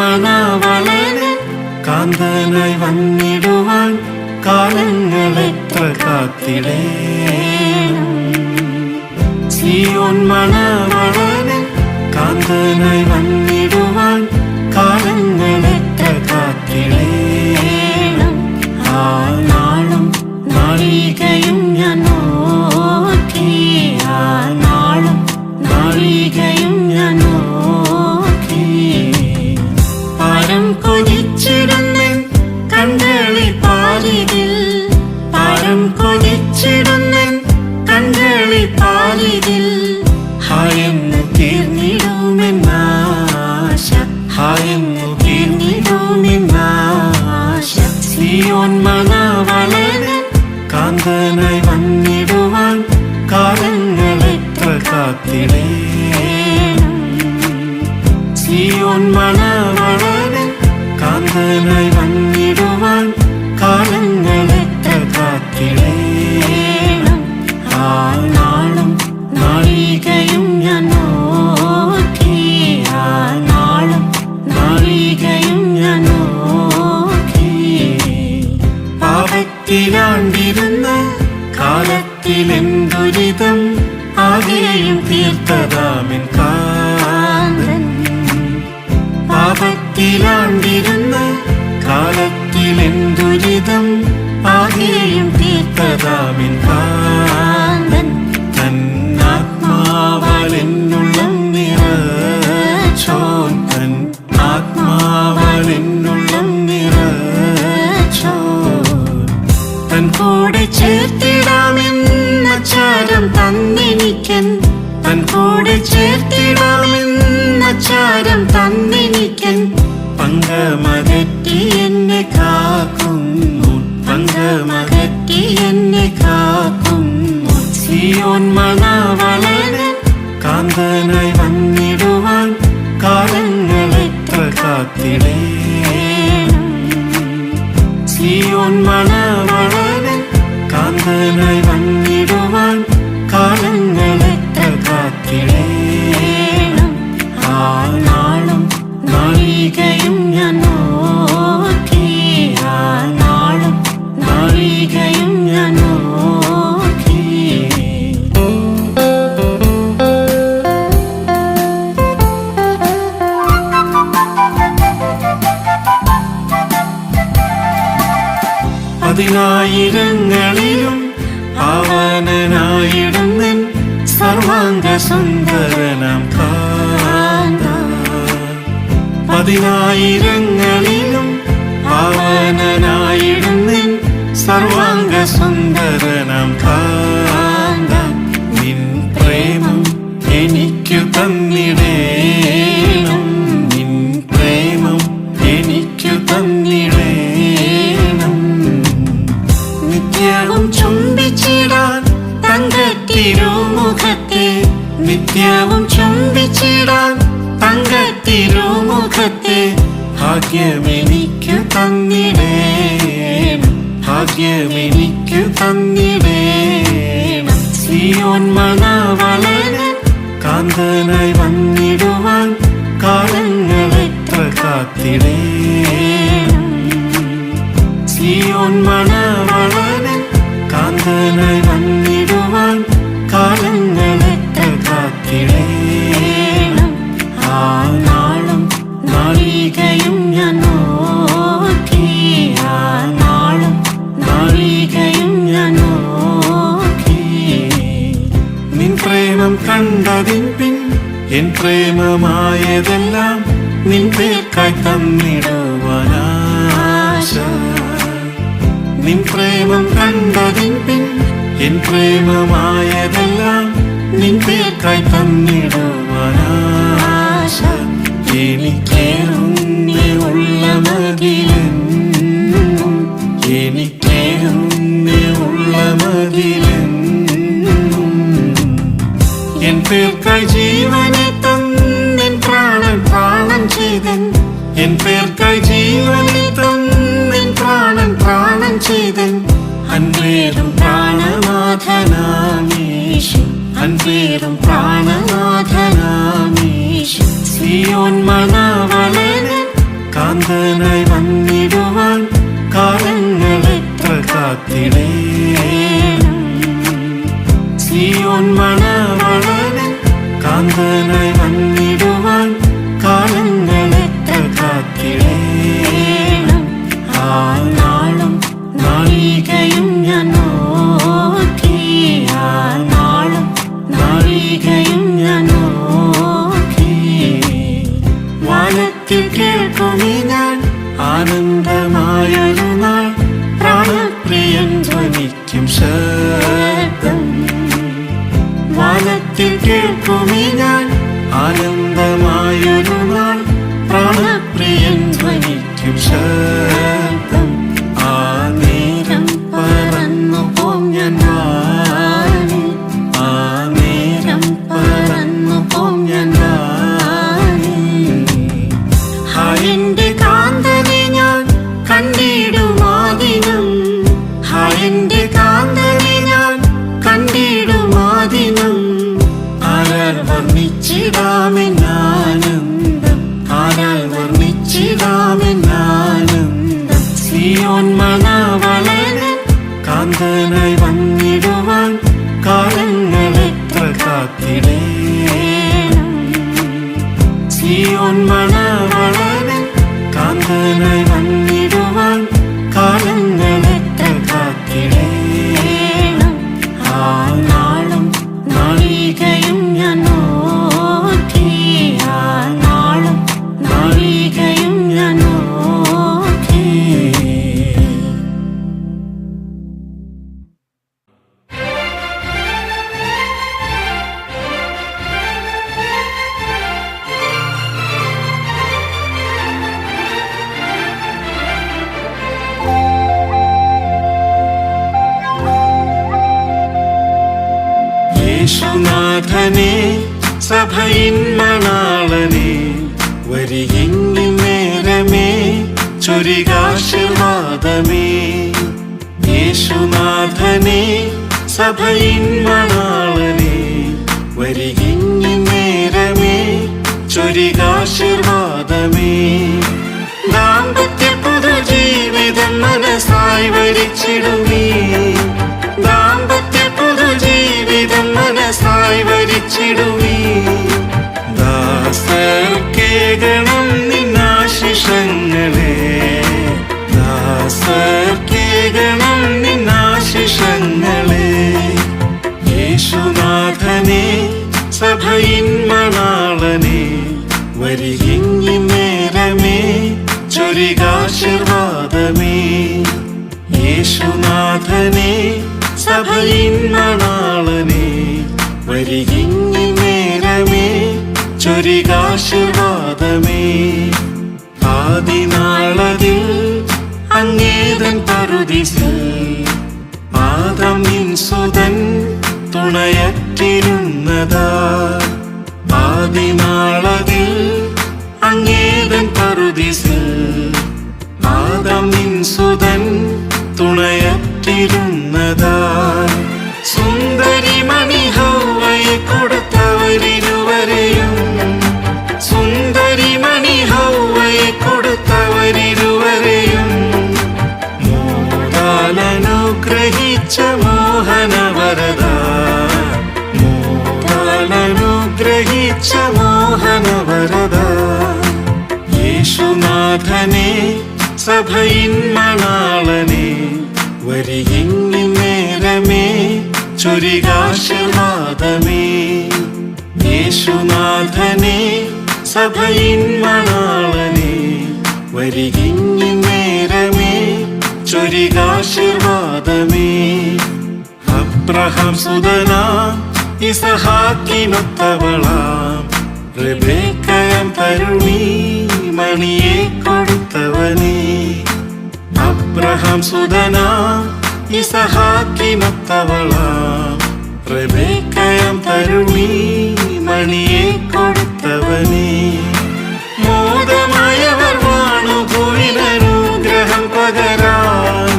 മണവാളന് കാന്തനായി വന്നിടുവാൻ കാലങ്ങളെത്ര കാത്തിടേണം. സിയോൻ മണവാളന് കാന്തനായി വന്നിടുവാൻ കാലങ്ങളെത്ര കാത്തിടേണം. ആ നാളും നാഴികയും ഞാൻ നോക്കി, ആ നാളും നാഴികയും ഞാൻ നോക്കി. പാരം കൊതിച്ചിടുന്നൻ കണ്ണുകളിൽ പാലിതിൽ, പാരം കൊതിച്ചിടുന്നൻ കണ്ണുകളിൽ പാലിതിൽ. ഹായെന്നു തീർന്നിടുമെന്നാശ, ഹായെന്നു തീർന്നിടുമെന്നാശ. സിയോൻ മണവാളന് കാന്തനായി വന്നിടുവാൻ കാലങ്ങളെത്ര കാത്തിടേണം. സിയോൻ മണവാളന് കാന്തനായി വന്നിടുവാൻ കാലങ്ങളെത്ര കാത്തിടേണം. ആ നാളും നാഴികയും ഞാൻ നോക്കി, ആ നാളും നാഴികയും ഞാൻ നോക്കി. പാപത്തിലാണ്ടിരുന്ന കാലത്തിലെന്തുരിതം ആകെയും തീർത്തതാമിൻ കാന്തൻ. പാപത്തിലാണ്ടിരുന്ന കാലത്തിലെന്തുരിതം ആകെയും തീർത്തതാമിൻ കാന്തൻ. തന്നാത്മാവാൽ എന്നുള്ളം നിറച്ചോൻ, തൻ ആത്മാവാൽ എന്നുള്ളം നിറച്ചോൻ. തൻ കൂടെ ചേർത്തിടാമെന്ന ചാരം തന്നെനിക്കൻ, തൻ കൂടെ ചേർത്തിടാമെന്ന ചാരം തന്നെനിക്കൻ. പങ്കമകറ്റി എന്നെ കാക്കുന്നു, പങ്കമകറ്റി എന്നെ കാക്കുന്നു. സിയോൻ മണവാളന് കാന്തനായി വന്നിടുവാൻ കാലങ്ങളെത്ര കാത്തിടേണം. സിയോൻ മണവാളന് കാന്തനായി വന്നിടുവാൻ കാലങ്ങളെത്ര കാത്തിടേണം. ആ നാളും നാഴികയും ഞാൻ നോക്കി, ആ നാളും നാഴികയും ഞാൻ നോക്കി. പതിനായിരങ്ങളിലും പാവനനായിടുന്നൻ സർവാംഗ സുന്ദരനാം കാന്ത. പതിനായിരങ്ങളിലും പാവനനായിടുന്നൻ സർവാംഗ സുന്ദരനാം കാന്ത. നിൻ പ്രേമം എനിക്കു തന്നിടേണം, നിൻ പ്രേമം എനിക്കു തന്നിടേണം. നിത്യവും ചുംബിച്ചിടാൻ തങ്കത്തിരുമുഖത്തെ, നിത്യവും ചുംബിച്ചിടാൻ തങ്കത്തിരുമുഖത്തെ. ഭാഗ്യമെനിക്കു തന്നിടേണം, ഭാഗ്യമെനിക്കു തന്നിടേണം. സിയോൻ മണവാളന് കാന്തനായി വന്നിടുവാൻ കാലങ്ങളെത്ര കാത്തിടേണം. സിയോൻ മണവാളന് കാന്തനായി വന്നിടുവാൻ കാലങ്ങളെത്ര കാത്തിടേണം. ആ നാളും നാഴികയും ഞാൻ നോക്കി, ആ നാളും നാഴികയും ഞാൻ നോക്കി. നിൻ പ്രേമം കണ്ടതിൻ പിൻ എൻ പ്രേമമായതെല്ലാം നിൻ പേർക്കായി തന്നിടുവാനാശ. നിൻ പ്രേമം കണ്ടതിൻ പിൻ എൻ പ്രേമമായതെല്ലാം നിൻ പേർക്കായി തന്നിടുവാനാശ. എനിക്കേറുന്നേ ഉള്ളമതിലെന്നും, എനിക്കേറുന്നേ ഉള്ളമതിലെന്നും. എൻ പേർക്കായി ജീവനെ തന്നെൻ പ്രാണൻ പ്രാണൻ ചെയ്തൻ, എൻ പേർക്കായി ജീവനെ തന്നെൻ പ്രാണൻ പ്രാണൻ ചെയ്തൻ. അൻപേരും പ്രാണനാഥനാമീശു, അൻപേരും പ്രാണനാഥനാമീശു. സിയോൻ മണവാളന് കാന്തനായി വന്നിടുവാൻ കാലങ്ങൾ എത്ര കാത്തിടേണം. സിയോൻ മണവാളൻ കാന്തനായി വന്നിടുവാൻ കാലങ്ങൾ എത്ര കാത്തിടേണം. ആ നാളും നാഴികയും ഞാൻ നോക്കി, ആ നാളും നാഴികയും ഞാൻ നോക്കി. വാനത്തിൽ കേൾക്കുമി ഞാൻ ആനന്ദമായൊരു നാൾ, പ്രാണപ്രിയൻ ധ്വനിക്കും ശബ്ദം. വാനത്തിൽ കേൾക്കുമി ഞാൻ ആനന്ദമായൊരു നാൾ, പ്രാണപ്രിയൻ ധ്വനിക്കും ശബ്ദം. ആ നേരം പറന്നു പോം ഞാൻ വാനിൽ, ആ നേരം പറന്നു പോം ഞാൻ വാനിൽ. എന്റെ കാന്തനെ ഞാൻ കണ്ടിടുമാദിനം, എന്റെ കാന്തനെ ഞാൻ കണ്ടിടുമാദിനം. ആരാൽ വർണ്ണിച്ചിടാമെന്നാനന്ദം, ആരാൽ വർണ്ണിച്ചിടാമെന്നാനന്ദം. സിയോൻ മണവാളൻ കാന്തനായി വന്നിടുവാൻ കാലങ്ങൾ എത്ര കാത്തിടേണം. സിയോൻ മണവാളൻ കാന്തനായി വന്നിടുവാൻ കാലങ്ങൾ എത്ര കാത്തിടേണം. ആ നാളും നാഴികയും ഞാൻ നോക്കി, ആ നാളും നാഴികയും ഞാൻ നോക്കി. യേശുനാഥനെ സഭയിൻ മണാളനെ, വരികിങ്ങിൻ നേരമേ ചൊരികാശീർവാദമേ. യേശുനാഥനെ സഭയിൻ മണാളനെ, വരികിങ്ങിൻ നേരമേ ചൊരികാശീർവാദമേ. ദാമ്പത്യ പുതുജീവിതം മനസ്സായി വരിച്ചിടുമീ, ദാമ്പത്യ പുതുജീവിതം മനസ്സായി വരിച്ചിടുമീ. ദാസർക്കേകണം നിന്നാശിഷങ്ങളെ, ദാസർക്കേകണം നിന്നാശിഷങ്ങളെ. യേശുനാഥനെ സഭയിൻ മണാളനെ, വരികിങ്ങിൻ നേരമേ ചൊരികാശീർവാദമേ. യേശുനാഥനെ സഭയിൻ മണാളനെ, വരികിങ്ങിൻ നേരമേ ചൊരികാശീർവാദമേ. ആദിനാളതിൽ അങ്ങേതൻ പറുദീസിൽ ആദാം നിൻ സുതൻ തുണയറ്റിരുന്നതാ. ആദിനാളതിൽ അങ്ങേതൻ പറുദീസിൽ ആദാം നിൻ സുതൻ തുണയറ്റിരുന്നതാ. സുന്ദരി മണി ഹൗവയെ കൊടുത്തവരിരുവരെയും, സുന്ദരി മണി ഹൗവയെ കൊടുത്തവരിരുവരെയും മോദാലനുഗ്രഹിച്ച മോഹനവരദ, മോദാലനുഗ്രഹിച്ച മോഹനവരദ. യേശുനാഥനെ സഭയിൻ മണാളനെ, വരികിങ്ങിൻ നേരമേ ചൊരികാശീർവാദമേ. യേശുനാഥനെ സഭയിൻ മണാളനെ, വരികിങ്ങിൻ നേരമേ ചൊരികാശീർവാദമേ. അബ്രഹാം സുതനാം ഇസഹാക്കിനൊത്തവളാം, റിബേക്കയാം തരുണി മണിയെ കൊടുത്തവനേ. അബ്രഹാം സുതനാം ഇസഹാക്കിനൊത്തവളാം, റിബേക്കയാം തരുണി മണിയെ കൊടുത്തവനേ. മോദമായവർ വാണുഭൂവിനനുഗ്രഹം പകരാൻ,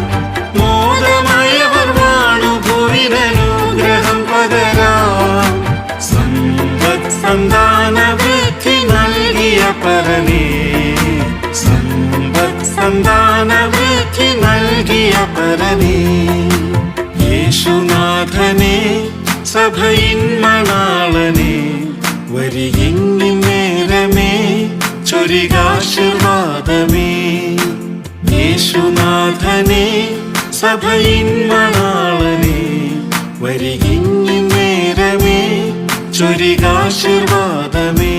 മോദമായവർ വാണുഭൂവിനനുഗ്രഹം പകരാൻ. സമ്പത് സന്താന വൃദ്ധി നൽകിയ പരനേ, സമ്പത് സന്താനവൃദ്ധി നൽകിയ പരനേ, യേശുനാഥനെ സഭയിൻ മണാളനെ, വരികിങ്ങി നേരമേ ചൊരികാശീർവാദമേ. യേശുനാഥനെ സഭയിൻ മണാളനെ, വരികിങ്ങി നേരമേ ചൊരികാശീർവാദമേ.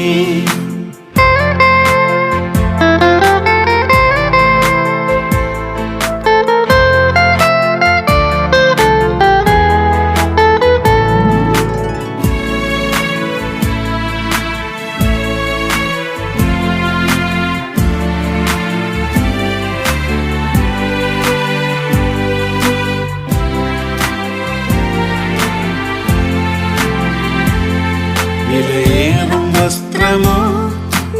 വിലയേറും വസ്ത്രമോ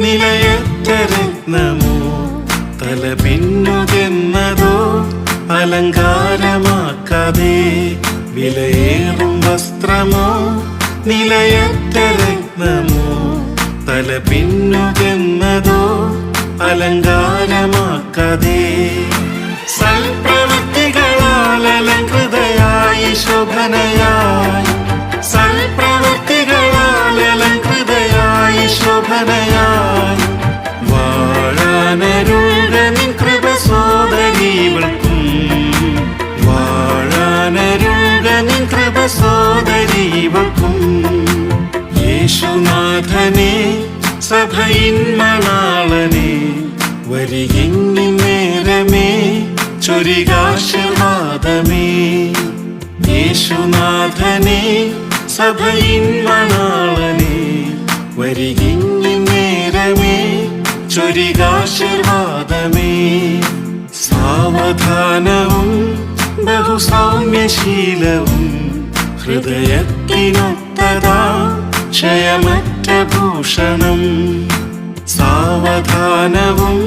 നിലയറ്റ രത്നമോ, തല പിന്നുതെന്നതോ അലങ്കാരമാക്കാതെ. വിലയേറും വസ്ത്രമോ നിലയറ്റ രത്നമോ, തല പിന്നുതെന്നതോ അലങ്കാരമാക്കാതെ. സൽപ്രവൃത്തികളാൽ അലങ്കൃതയായി ശോഭനയായി, സൽപ്രവൃത്തികളാൽ അലങ്കൃതയായി ശോഭനയായി വാഴാനരുൾക നിൻ കൃപ സോദരീവൾക്കും, വാഴാനരുൾക നിൻ കൃപ സോദരീവൾക്കും. യേശുനാഥനെ സഭയിൻ മണാളനെ, വരികിങ്ങി നേരമേ ചൊരികാശീർവാദമേ. യേശുനാഥനെ സഭയിൻ മണാളനെ, വരികിങ്ങി നേരമേ ചൊരികാശീർവാദമേ. സാവധാനവും ബഹുസൗമ്യശീലവും, ഹൃദയത്തിനൊത്തതാ ക്ഷയമറ്റ ഭൂഷണം. സാവധാനവും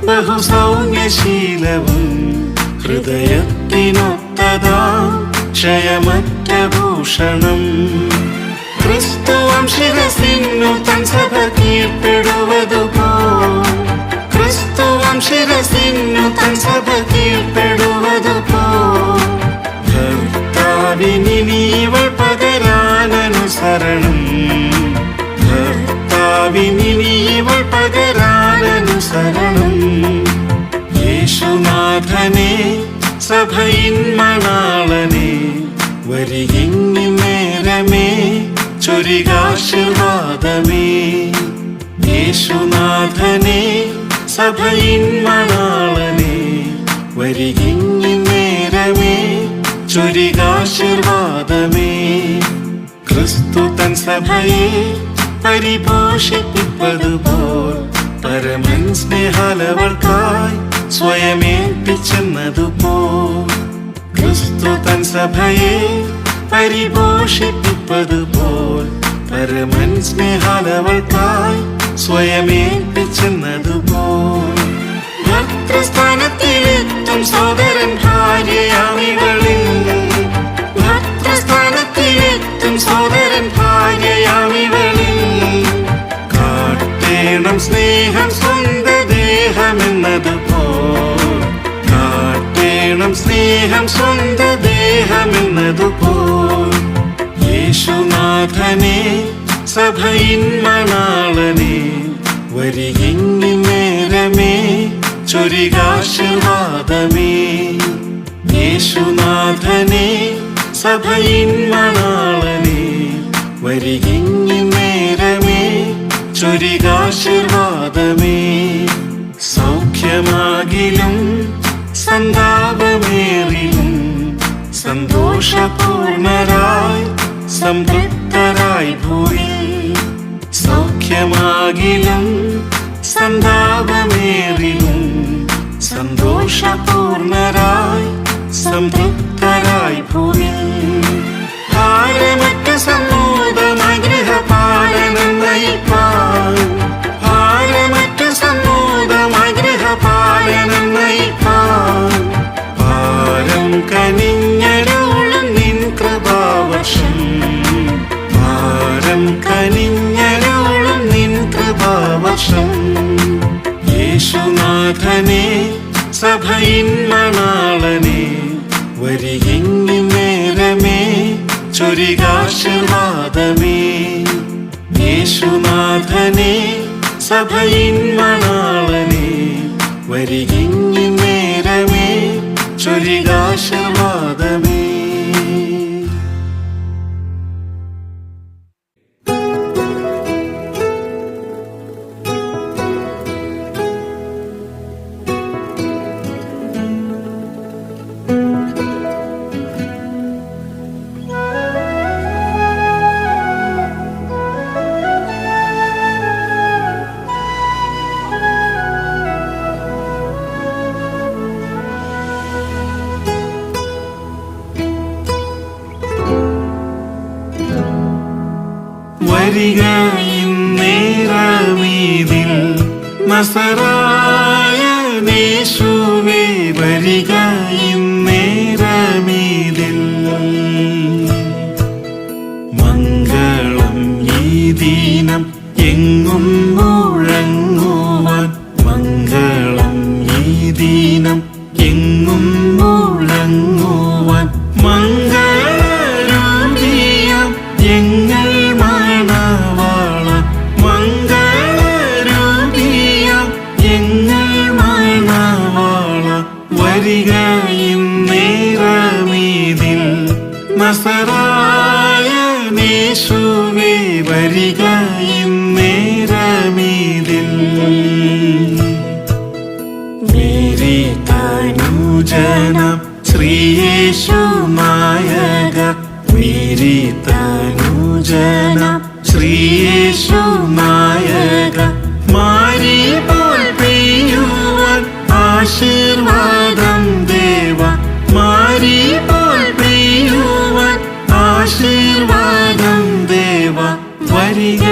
ബഹുസൗമ്യശീലവും, ഹൃദയത്തിനൊത്തതാ ക്ഷയമറ്റ ഭൂഷണം. ക്രിസ്തുവം ശിരസിന്നു തൻ സഭ കീഴ്പ്പെടുവതുപോൽ, ക്രിസ്തുവം ശിരസിന്നു തൻ സഭ കീഴ്പ്പെടുവതുപോൽ, ഭർത്താവിനിവൾ പകരാനനുസരണം, ഭർത്താവിനിവൾ പകരാനനുസരണം. യേശുനാഥനെ സഭയിൻ മണാളനെ, വരികിങ്ങി നേരമേ ചൊരികാശീർവാദമേ. യേശുനാഥനെ സഭയിൻ മണാളനെ, വരികിങ്ങി നേരമേ ചൊരികാശീർവാദമേ. ക്രിസ്തു തൻ സഭയെ പരിപോഷിപ്പിപ്പതുപോൽ, പരമൻ സ്നേഹാലവൾക്കായി സ്വയമേൽപ്പിച്ചെന്നതുപോൽ. ക്രിസ്തു തൻ സഭയെ പരിപോഷിപ്പിപ്പതുപോൽ, പരമൻ സ്നേഹാലവൾക്കായി സ്വയമേൽപ്പിച്ചെന്നതുപോൽ. ഭർത്തൃസ്ഥാനത്തിലെത്തും സോദരൻ ഭാര്യയാമിവളിൽ, ഭർത്തൃസ്ഥാനത്തിലെത്തും സോദരൻ ഭാര്യയാമിവളിൽ, കാട്ടേണം സ്നേഹം സ്വന്ത ദേഹമെന്നതുപോൽ, കാട്ടേണം സ്നേഹം സ്വന്ത ദേഹമെന്നതുപോൽ. യേശുനാഥനെ സഭയിൻ മണാളനെ, വരികിങ്ങി നേരമേ ചൊരികാശീർവാദമേ. യേശുനാഥനെ സഭയിൻ മണാളനെ, വരികിങ്ങി നേരമേ ചൊരികാശീർവാദമേ. സൗഖ്യമാകിലും സന്താപമേറിലും, സന്തോഷപൂർണരായി സംതൃപ്തരായി ഭൂരി. സൗഖ്യമാകിലും സന്താപമേറിലും, സന്തോഷപൂർണരായി സംതൃപ്തരായി ഭൂരി. ഭാരമറ്റ സമ്മോദമായി ഗൃഹപാലനം നയിപ്പാൻ, ഭാരമറ്റ സമ്മോദമായി ഗൃഹപാലനം നയിപ്പാൻ, ഭാരം കനിഞ്ഞരുളും നിൻ കൃപാവർഷം, ഭാരം കനിഞ്ഞരുളും നിൻ കൃപാവർഷം. യേശുനാഥനെ സഭയിൻ മണാളനെ വരികിങ്ങി നേരമേ ചൊരികാശീർവാദമേ. യേശുനാഥനെ സഭയിൻ മണാളനെ വരികിങ്ങി നേരമേ ചൊരികാശീർവാദമേ. വരിക ഇന്നേരമീതിൽ നസറായനേശുവേ വരിക ഇന്നേരമീതിൽ. മംഗളം ഈ ദീനം എങ്ങും മുഴങ്ങുവാൻ, മംഗളം ഈ ദീനം എങ്ങും മുഴങ്ങുവാൻ. മംഗളരൂപിയാം എങ്ങൾ മണവാള, മംഗളരൂപിയാം എങ്ങൾ മണവാള വരിക ഇന്നേരമീതിൽ നസറായനേശുവേ വരിക ഇന്നേരമീതിൽ. മേരി തനൂജനം ശ്രീയേശു നായക, മേരി തനൂജനം ശ്രീയേശു നായക. മാരി പോൽ പെയ്യുവാൻ ആശീർവാദം ദേവ, മാരി പോൽ പെയ്യുവാൻ ആശീർവാദം ദേവ. വരിക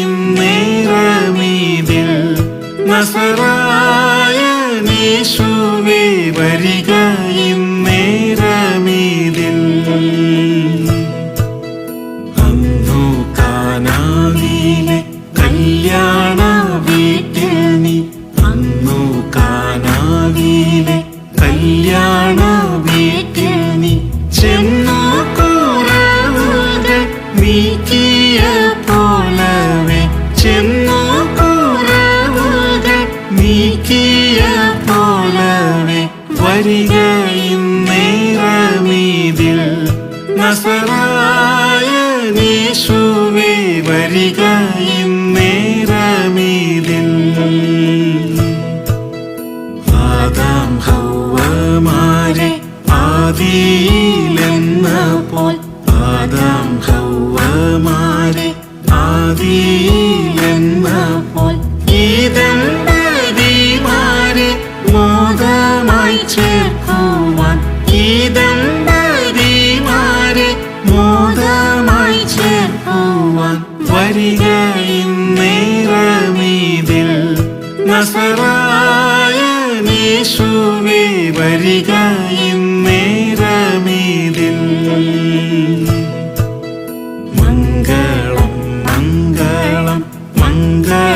ഇന്നേരമീതിൽ നസറായനേശുവേ വരിക ഇന്നേരമീതിൽ. അന്നു കാനാവിലെ കല്യാണ വീട്ടിൽ നീ, അന്നു കാനാവിലെ കല്യാണ വീട്ടിൽ നീ ചെന്നു കുറവുകൾ നീക്കിയ പോലവേ, ചെന്നു കുറവുകൾ നീക്കിയ പോലവേ. വരിക ഇന്നേരമീതിൽ നസറായനേശുവേ വരിക ഇന്നേരമീതിൽ. ആദാം ഹൗവമാരെ ആദിയിലെന്ന പോൽ, ആദാം ഹൗവമാരെ ആദിയിലെന്ന പോൽ ഈ ദമ്പതിമാരെ മോദമായി ചേർക്കുവാൻ, ഈ ദമ്പതിമാരെ മോദമായി ചേർക്കുവാൻ. വരിക ഇന്നേരമീതിൽ നസറായനേശുവേ വരിക ഇന്നേരമീതിൽ. മംഗളം മംഗളം മംഗളമെങ്ങുമേ,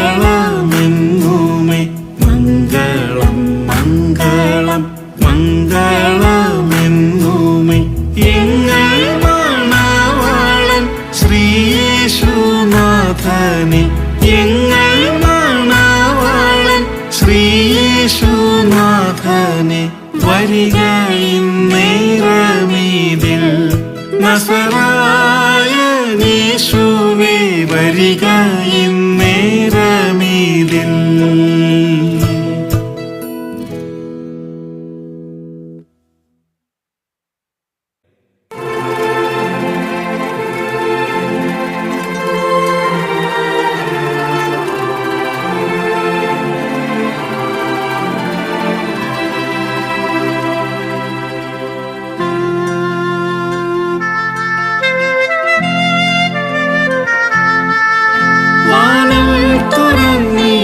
മംഗളം മംഗളം മംഗളമെങ്ങുമേ. എങ്ങൾ മണവാളൻ ശ്രീയേശുനാഥനെ, എങ്ങൾ മണവാളൻ ശ്രീയേശുനാഥനെ. വരിക ഇന്നേരമീതിൽ നസറായനേശുവേ വരിക ഇന്നേരമീതിൽ. വാനം തുറന്നീ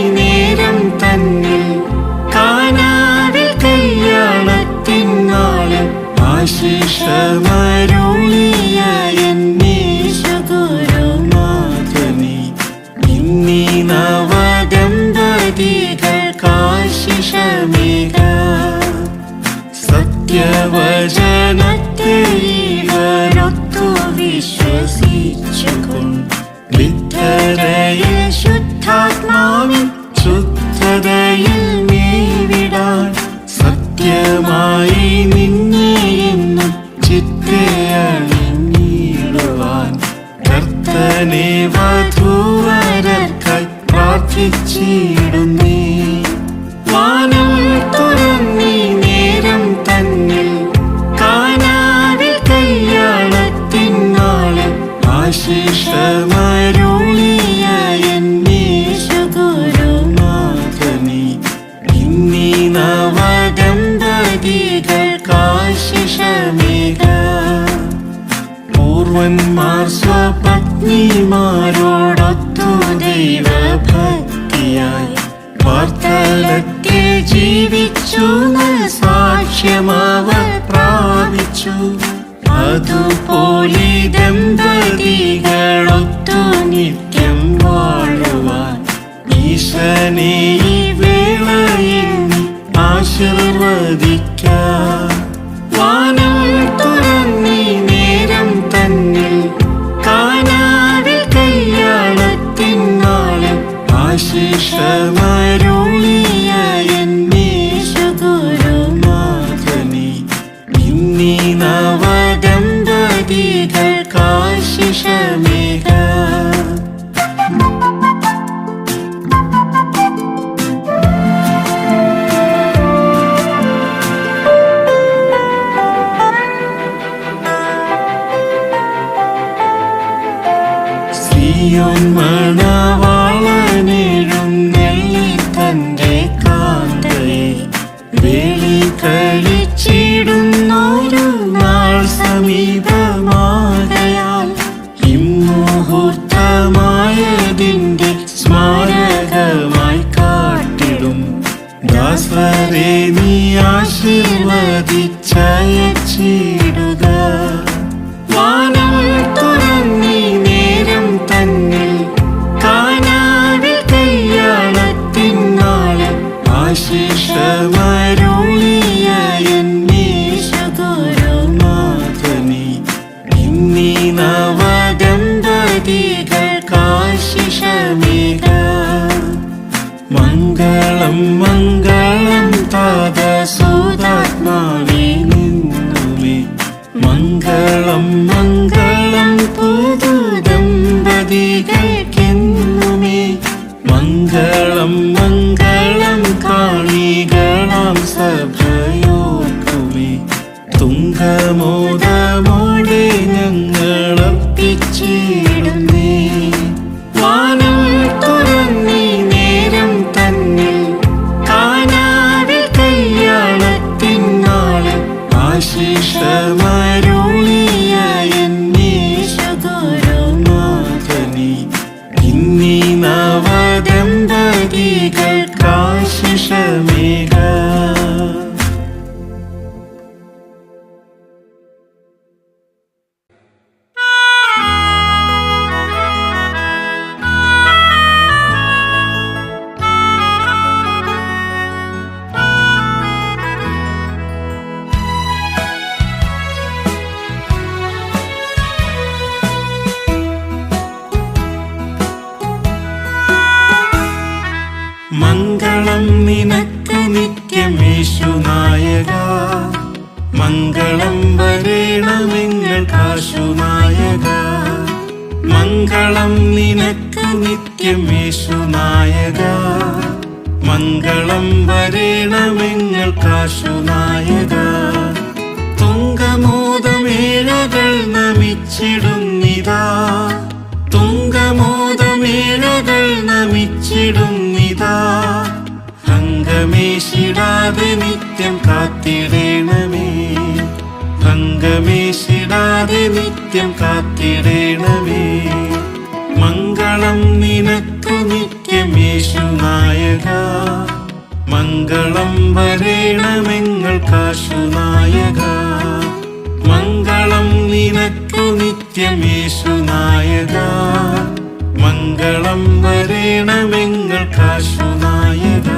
വിദ്ധരയിൽ ശുദ്ധാത്മാവിൻ ശുദ്ധതയിൽ മേവിടാൻ സത്യമായി നിന്നെ എന്നും ചിത്തെ അണിഞ്ഞിടുവാൻ കർത്തനെ വധൂവരർക്കായി പ്രാർത്ഥിച്ചിടുന്നേ. വാനം തുറന്നീ നേരം തന്നിൽ കാനാവിൽ കല്യാണത്തിൻ നാളിൽ ആശിഷമരുളിയ എന്നീശുഗുരുനാഥനേ, ഇന്നീ നവദമ്പതികൾക്കാശിഷമേക. പൂർവന്മാർ സ്വപത്നിമാരോടൊത്തു ദൈവഭക്തിയായി വാർത്തലത്തിൽ ജീവിച്ചു സാക്ഷ്യമവർ പ്രാപിച്ചു. അതുപോലെ ദമ്പതികളൊത്തു നിത്യം വാഴുവാൻ ഈശനെ ഈ വേളയിൽ ആശീർവദിക്കാം. വാനം തുറന്നീ നേരം തന്നിൽ കാനാവിൽ കല്യാണത്തിൻ നാളിൽ ആശിഷമരുളിയ എന്നീശുഗുരുനാഥനേ, ഇന്നീ നവദമ്പതികൾക്കാശിഷമേക. സിയോൻ മണവാളനെഴുന്നള്ളി തന്റെ കാന്തയെ വേളി കഴിച്ചിടുന്നൊരു നാൾ സമീപമാകയാൽ ഇമ്മുഹൂർത്തമായതിന്റെ സ്മാരകമായി കാട്ടിടും ദാസരെ നീ ആശീർവദിച്ചയച്ചിടുക. വാനം തുറന്നീ നേരം തന്നിൽ കാനാവിൽ കല്യാണത്തിൻ നാളിൽ ആശിഷമരുളിയ എന്നീശുഗുരുനാഥനേ, ഇന്നീ നവദമ്പതികൾക്കാശിഷമേക. മംഗളം മംഗളം താതസുതാത്മാവേ നിന്നുമേ, മംഗളം മംഗളം പുതുദമ്പതികൾക്കെന്നുമേ, മംഗളം മംഗളം കാണികളാം സഭയോർക്കുമേ. തുങ്കമോദമോടെ ഞങ്ങളർപ്പിച്ചിടുന്നേ. വാനം തുറന്നീ നേരം തന്നിൽ കാനാവിൽ കല്യാണത്തിൻ നാളിൽ ആശിഷമരുളിയ എന്നീശുഗുരുനാഥനേ, ഇന്നീ നവദമ്പതികൾക്കാശിഷമേക. മംഗളം നിനക്ക് നിത്യം യേശുനായക, മംഗളം വരേണമെങ്ങൾക്കാശുനായക. മംഗളം നിനക്ക് നിത്യം യേശുനായക, മംഗളം വരേണമെങ്ങൾക്കാശുനായക. തുങ്കമോദമേളകൾ നമിച്ചിടുന്നിതാ, തുങ്കമോദമേളകൾ നമിച്ചിടുന്നിതാ. ഭംഗമേശിടാതെ നിത്യം കാത്തിടേണമേ, ഭംഗമേശിടാതെ നിത്യം കാത്തിടേണമേ. മംഗളം നിനക്ക് നിത്യം യേശുനായക, മംഗളം വരേണമെങ്ങൾക്കാശുനായക. മംഗളം നിനക്ക് നിത്യം യേശുനായക, മംഗളം വരേണമെങ്ങൾക്കാശുനായക.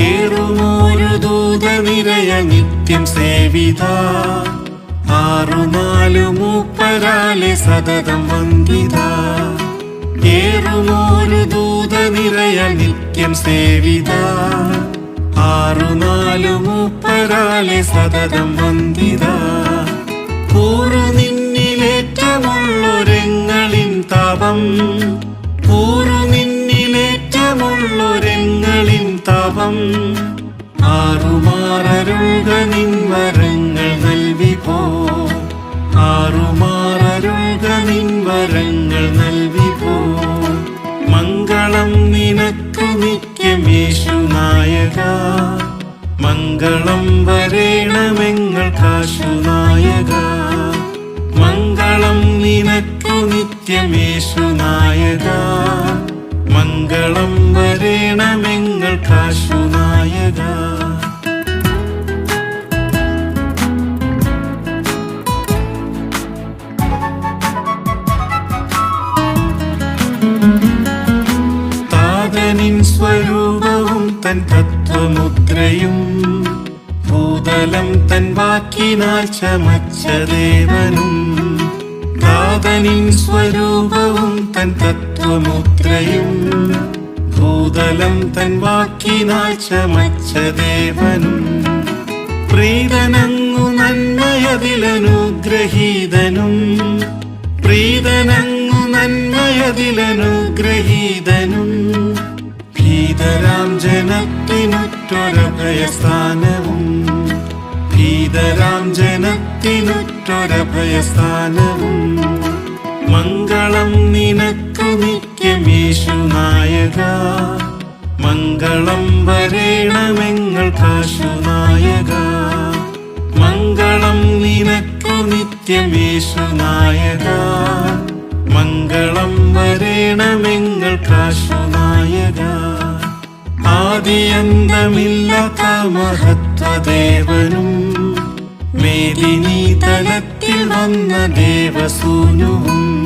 ഏറുമൊരു ദൂതനിരയ നിത്യം സേവിത, ആറുനാലു മൂപ്പരാലെ സതതം വന്ദിത. ഏറുമോരു ദൂതനിരയാൽ നിത്യം സേവിത. ആറുനാലു മൂപ്പരാലെ സതതം വന്ദിത. കൂറു നിന്നിലേറ്റമുള്ളൊരെങ്ങളിൻ താപം. കൂറു നിന്നിലേറ്റമുള്ളൊരെങ്ങളിൻ താപം. ആറുമാറരുൾക നിൻ വരങ്ങൾ നൽവിപോ. ആറുമാറരുൾക നിൻ വരങ്ങൾ നൽവിപോ. മംഗളം നിനക്കു നിത്യം യേശുനായക. മംഗളം വരേണമെങ്ങൾക്കാശുനായക. മംഗളം നിനക്കു നിത്യം യേശുനായക. മംഗളം വരേണമെങ്ങൾക്കാശുനായക. താതനിൻ സ്വരൂപവും തൻ തത്വമുദ്രയും ഭൂതലം തൻ വാക്കിനാൽ ചമച്ച ദേവനും. താതനിൻ സ്വരൂപവും തൻ തത്വമുദ്രയും ഭൂതലം തൻ വാക്കിനാൽ ചമച്ച ദേവനും. പ്രീതനങ്ങു നന്മയതിലനുഗ്രഹീതനും. പ്രീതനങ്ങു നന്മയതിലനുഗ്രഹീതനും. ഭീതരാം ജനത്തിനുറ്റൊരഭയസ്ഥാനവും. ഭീതരാം ജനത്തിനുറ്റൊരഭയസ്ഥാനവും. മംഗളം നിനക്കു നിത്യം യേശുനായക. മംഗളം വരേണമെങ്ങൾക്കാശുനായക. മംഗളം നിനക്കു നിത്യം യേശുനായക. മംഗളം വരേണമെങ്ങൾക്കാശുനായക. ആദിയന്തമില്ലാത്ത മഹത്വദേവനും മേദിനി തലത്തിൽ വന്ന ദേവസൂനുവും.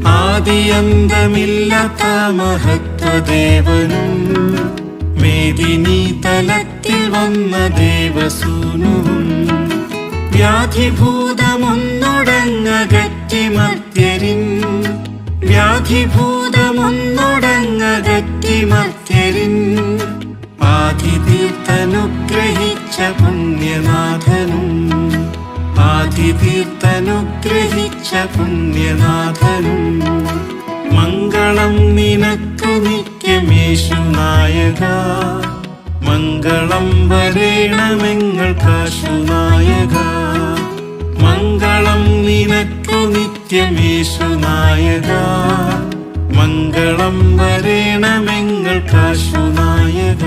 ആദിയന്തമില്ലാത്ത മഹത്വദേവനും മേദിനി തലത്തിൽ വന്ന ദേവസൂനുവും. വ്യാധിഭൂതമൊന്നൊടങ്ങകറ്റി മർത്യരിൻ. വ്യാധിഭൂതമൊന്നൊടങ്ങകറ്റി മർത്യരിൻ. ആദിതീർത്ഥനുഗ്രഹിച്ച പുണ്യനാഥനും. ആദിതീർത്ഥനുഗ്രഹിച്ച പുണ്യനാഥനും. മംഗളം നിനക്കു നിത്യം യേശുനായക. മംഗളം വരേണമെങ്ങൾക്കാശുനായക. മംഗളം നിനക്കു നിത്യം യേശുനായക. മംഗളം വരേണമെങ്ങൾക്കാശുനായക.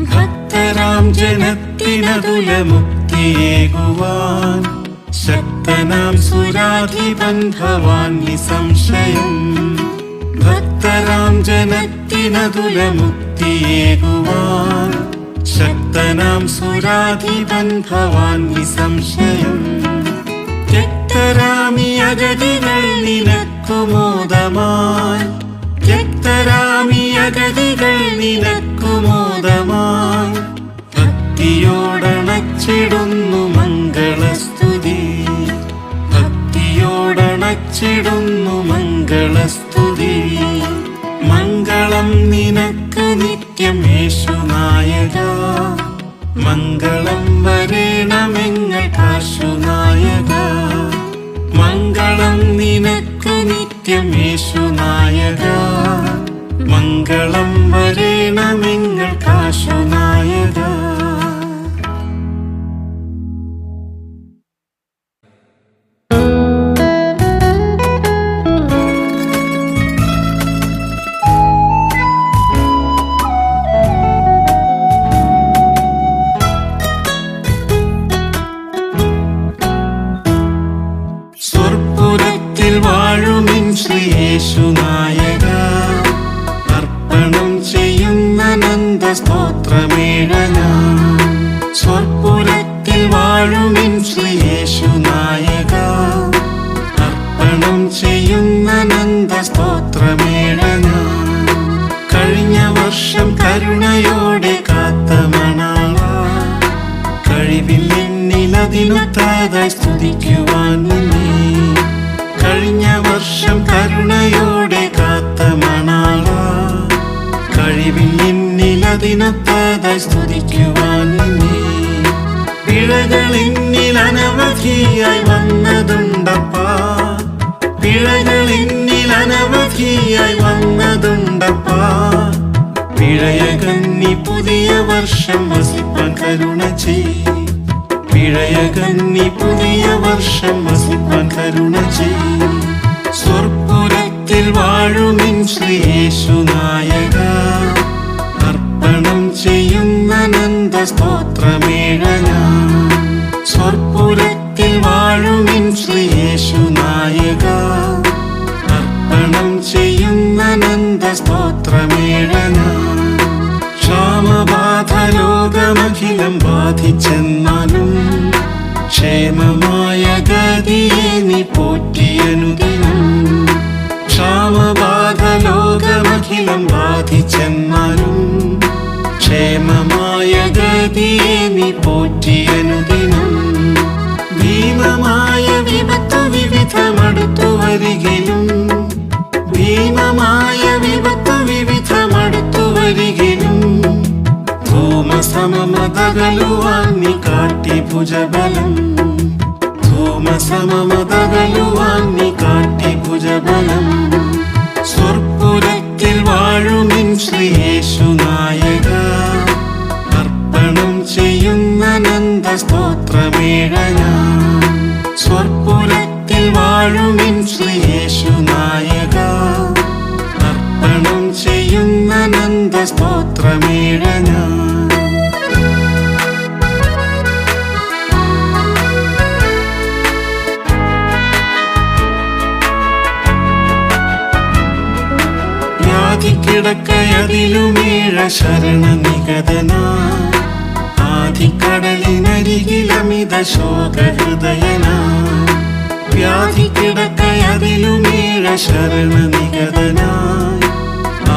ഭക്തരാം ജനത്തിനതുലമുക്തിയേകുവാൻ ശക്തനാം സുരാധിപൻ ഭവാൻ നിസംശയം. ഭക്തരാം ജനത്തിനതുലമുക്തിയേകുവാൻ ശക്തനാം സുരാധിപൻ ഭവാൻ നിസംശയം. ത്യക്തരാമി അഗതികൾ നിനക്കു മോദമായി. ത്യക്തരാമി അഗതികൾ നിനക്കു മോദമായി. ഭക്തിയോടണച്ചിടുന്നു മംഗളസ്തുതി. ഭക്തിയോടണച്ചിടുന്നു മംഗളസ്തുതി. മംഗളം നിനക്കു നിത്യം യേശുനായക. മംഗളം വരേണമെങ്ങൾക്കാശുനായക. മംഗളം നിനക്കു നിത്യം യേശുനായക. മംഗളം വരേണമെങ്ങൾക്കാശുനായക. വാഴുമിൻ ശ്രീയേശുനായക. അർപ്പണം ചെയ്യുന്ന നന്ദ സ്തോത്രമേഴന. സ്വർപ്പുരത്തിൽ വാഴുമിൻ ശ്രീയേശുനായക. അർപ്പണം ചെയ്യുന്ന നന്ദ സ്തോത്രമേഴന. കഴിഞ്ഞ വർഷം കരുണയോടെ കാത്ത മണാള. കഴിവിൽ എന്നിലതിനൊത്താതായി സ്തുതിക്കുവാൻ നിന്നെ. കഴിഞ്ഞ വർഷം കരുണയോടെ കാത്ത മണാള, കഴിവിൽ എന്നിൽ അതിനൊത്തതായി സ്തുതിക്കുവാൻ നിന്നെ. പിഴകൾ എന്നിൽ അനവധിയായി വന്നതുണ്ടപ്പാ, പിഴകൾ എന്നിൽ അനവധിയായി വന്നതുണ്ടപ്പാ. പിഴയകന്നി പുതിയ വർഷം വസിപ്പാൻ കരുണ ചെയ്, പിഴയകന്നി പുതിയ വർഷം വസിപ്പാൻ കരുണ ചെയ്. സ്വർപ്പുരത്തിൽ വാഴുമിൻ ശ്രീയേശു നായക, അർപ്പണം ചെയ്യുന്ന നന്ദ സ്തോത്രമേഴന. സ്വർപ്പുരത്തിൽ വാഴുമിൻ ശ്രീയേശു നായക, അർപ്പണം ചെയ്യുന്ന നന്ദ സ്തോത്രമേഴന. ക്ഷാമബാധ ലോകമഖിലം ബാധിച്ചെന്നാലും ക്ഷേമമായ ഗതിയെ നീ പോറ്റിയനുദിനം. ക്ഷാമബാധ ലോകമഖിലം ബാധിച്ചെന്നാലും ക്ഷേമമായ ഗതിയെ നീ പോറ്റിയനുദിനം. ഭീമമായ വിപത്തു വിവിധമടുത്തു വരികിലും, ഭീമമായ വിപത്തു വിവിധമടുത്തു വരികിലും ധൂമസമമതകലുവാൻ നീ കാട്ടി ഭുജബലം. ധൂമസമമതകലുവാൻ നീ കാട്ടി ഭുജബലം. സ്വർപ്പുരത്തിൽ വാഴുമിൻ ശ്രീയേശു നായക, അർപ്പണം ചെയ്യുന്ന നന്ദ സ്തോത്രമേഴന. സ്വർപ്പുരത്തിൽ വാഴുമിൻ ശ്രീയേശു നായക, അർപ്പണം ചെയ്യുന്ന നന്ദ സ്തോത്രമേഴന. വ്യാധിക്കിടക്കയതിലുമേഴ ശരണനികതന. ആദിക്കടലിനരികിലമിത ശോകഹൃദയന. വ്യാധിക്കിടക്കയതിലുമേഴ ശരണനികതനായി.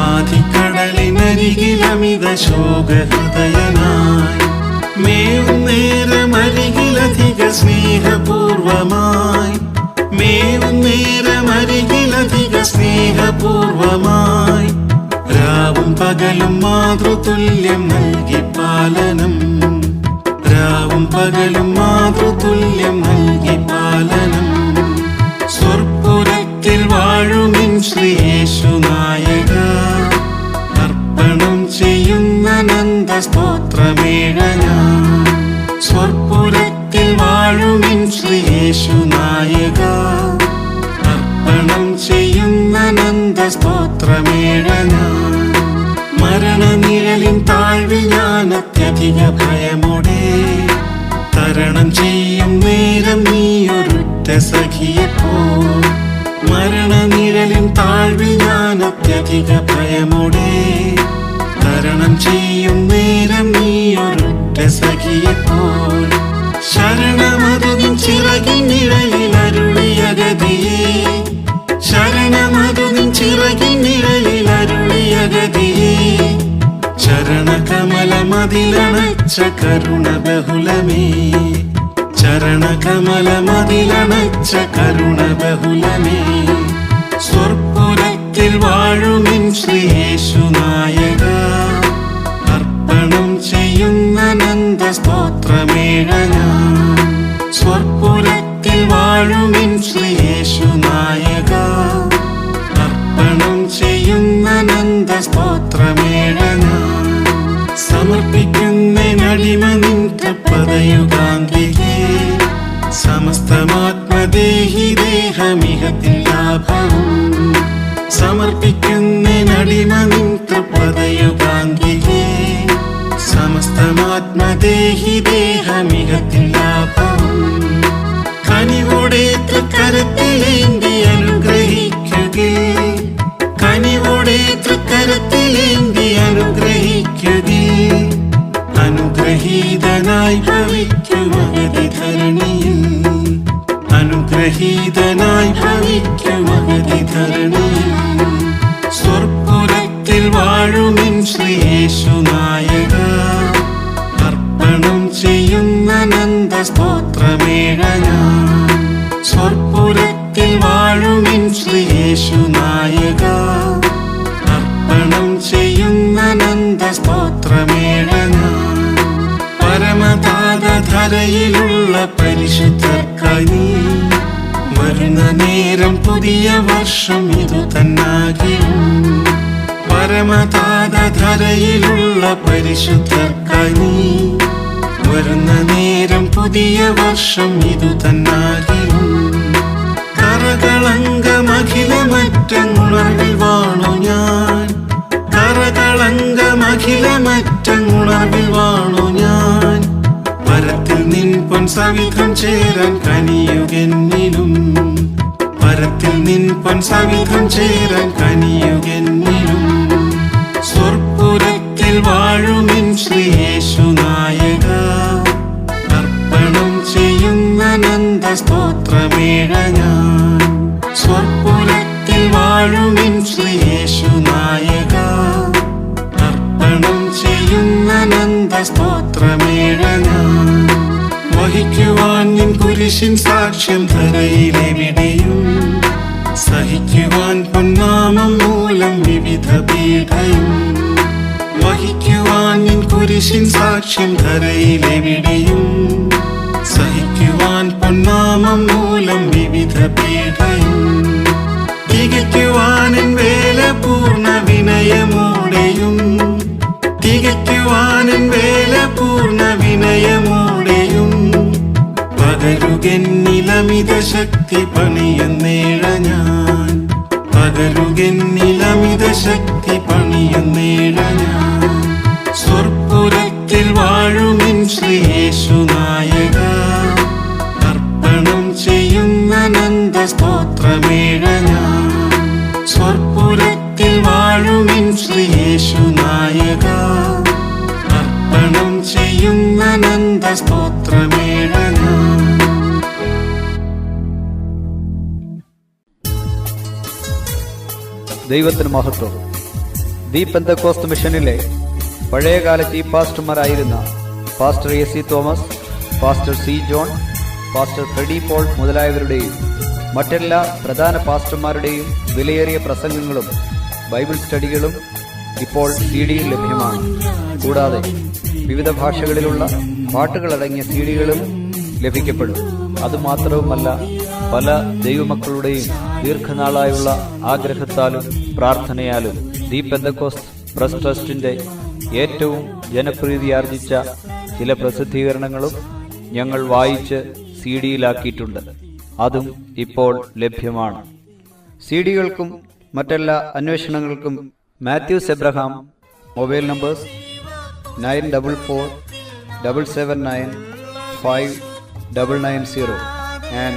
ആദിക്കടലിനരികിലമിത ശോകഹൃദയനായി. മേവുന്നേരമരികിലധിക സ്നേഹപൂർവമായി. മേവുന്നേരമരികിലധിക സ്നേഹപൂർവമായി. രാവും പകലും മാതൃതുല്യം നൽകി പാലനം. രാവും പകലും മാതൃതുല്യം നൽകി പാലനം. സ്വർപ്പുരത്തിൽ വാഴുമിൻ ശ്രീയേശു നായക, അർപ്പണം ചെയ്യുന്ന നന്ദ സ്തോത്രമേഴന. സ്വർപ്പുരത്തിൽ വാഴുമിൻ ശ്രീയേശു നായക, അർപ്പണം ചെയ്യുന്ന നന്ദ സ്തോത്രമേഴന. മരണനിഴലിൻ താഴ്വിൽ ഞാൻ അത്യധിക ഭയമോടെ തരണം ചെയ്യും നേരം നീയൊരുറ്റ സഖിയെപ്പോൾ. മരണനിഴലിൻ താഴ്വിൽ ഞാൻ അത്യധിക ഭയമോടെ തരണം ചെയ്യും നേരം നീയൊരുറ്റ സഖിയെപ്പോൾ. ശരണമതുനിൻ ചിറകിൻ നിഴലിൽ അരുളിയ ഗതിയേ, ശരണമതുനിൻ ചിറകിൻ നിഴലിൽ അരുളിയ ഗതിയേ. ചരണകമലമതിലണച്ച കരുണ ബഹുലമേ, ചരണകമലമതിലണച്ച കരുണ ബഹുലമേ. സ്വർപ്പുരത്തിൽ വാഴുമിൻ ശ്രീയേശു നായക, അർപ്പണം ചെയ്യുന്ന നന്ദ സ്തോത്രമേഴന. സ്വർപ്പുരത്തിൽ വാഴുമിൻ ശ്രീയേശു നായക, അർപ്പണം ചെയ്യുന്ന നന്ദ സ്തോത്രമേഴന. സമർപ്പിക്കുന്നടിമ നിൻ തൃപ്പദയുഗാന്തികേ, സമസ്തമാത്മദേഹി ദേഹമിഹത്തിൽ ലാഭവും. സമർപ്പിക്കുന്നടിമ നിൻ തൃപ്പദയുഗാന്തികേ, സമസ്തമാത്മദേഹി ദേഹമിഹത്തിൽ ലാഭവും. കനിവോടെ തൃക്കരത്തിലേന്തി അനുഗ്രഹിക്കുകേ, കനിവോടെ തൃക്കരത്തിലേന്തി അനുഗ്രഹിക്കുകേ. അനുഗ്രഹീതനായി ഭവിക്കുമഗതി ധരണിയിൽ, അനുഗ്രഹീതനായി ഭവിക്കുമഗതി ധരണിയിൽ. സ്വർപ്പുരത്തിൽ വാഴുമിൻ ശ്രീയേശു നായക, അർപ്പണം ചെയ്യും നേരം പുതിയ വർഷം ഇതു തന്നാകിലും പരമതാതധരയിലുള്ള പരിശുദ്ധർക്കായി നീ വരുന്ന നേരം പുതിയ വർഷം ഇതു തന്നാകിലും കറകളങ്കമഖിലമറ്റങ്ങുണർവിൽ വാണു ഞാൻ കറകളങ്കമഖിലമറ്റങ്ങുണർവിൽ വാണു ഞാൻ പരത്തിൽ നിൻ പൊൻസവിധം ചേരാൻ കനിയുകെന്നിലും പരത്തിൽ നിൻ പൊൻസവിധം ചേരാൻ കനിയുകെന്നിലും സ്വർപ്പുരത്തിൽ വാഴുമിൻ ശ്രീയേശു നായക അർപ്പണം ചെയ്യുന്ന നന്ദ സ്തോത്രമേഴ ഞാൻ സ്വർപ്പുരത്തിൽ വാഴുമിൻ ശ്രീയേശു നായക അർപ്പണം ചെയ്യുന്ന നന്ദ സ്തോത്രമേഴ ഞാൻ വഹിക്കുവാൻ നിൻ കുരിശിൻ സാക്ഷ്യം ധരയിലെവിടെയും സഹിക്കുവാൻ പൊന്നാമം മൂലം വിവിധ പീഡയും വഹിക്കുവാൻ നിൻ കുരിശിൻ സാക്ഷ്യം ധരയിലെവിടെയും സഹിക്കുവാൻ പൊന്നാമം മൂലം വിവിധ പീഡയും തികയ്ക്കുവാനിൻ വേല പൂർണ്ണ വിനയമോടെയും തികയ്ക്കുവാനിൻ വേല പൂർണ്ണ വിനയമോടെയും പകരുകെന്നിലമിത ശക്തി പണിയുന്നേഴ ഞാൻ പകരുകെന്നിലമിത ശക്തി പണിയുന്നേഴ ഞാൻ സ്വർപ്പുരത്തിൽ വാഴുമിൻ ശ്രീയേശു നായക അർപ്പണം ചെയ്യുന്ന നന്ദ സ്തോത്രമേഴ ഞാൻ സ്വർപ്പുരത്തിൽ വാഴുമിൻ ശ്രീയേശു നായക അർപ്പണം ചെയ്യുന്ന നന്ദ സ്തോത്രമേഴ ഞാൻ ദൈവത്തിന് മഹത്വം. ദി പെന്തക്കോസ്ത് മിഷനിലെ പഴയകാല ചീഫ് പാസ്റ്റർമാരായിരുന്ന pastor A C. Thomas, pastor C. John, pastor Freddy Paul മുതലായവരുടെയും മറ്റെല്ലാ പ്രധാന പാസ്റ്റർമാരുടെയും വിലയേറിയ പ്രസംഗങ്ങളും ബൈബിൾ സ്റ്റഡികളും ഇപ്പോൾ CD-യിൽ ലഭ്യമാണ്. കൂടാതെ വിവിധ ഭാഷകളിലുള്ള പാട്ടുകളടങ്ങിയ CD-കളും ലഭിക്കപ്പെടും. അതുമാത്രവുമല്ല, പല ദൈവമക്കളുടെയും ദീർഘനാളായുള്ള ആഗ്രഹത്താലും പ്രാർത്ഥനയാലും ദി പെന്തക്കോസ്ത് പ്രസ് ട്രസ്റ്റിന്റെ ഏറ്റവും ജനപ്രീതിയാർജിച്ച ചില പ്രസിദ്ധീകരണങ്ങളും ഞങ്ങൾ വായിച്ച് CD-യിലാക്കിയിട്ടുണ്ട്. അതും ഇപ്പോൾ ലഭ്യമാണ്. CD-കൾക്കും മറ്റെല്ലാ അന്വേഷണങ്ങൾക്കും Mathews Abraham, mobile numbers 9447795990 and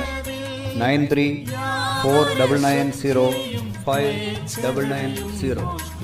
9349905990.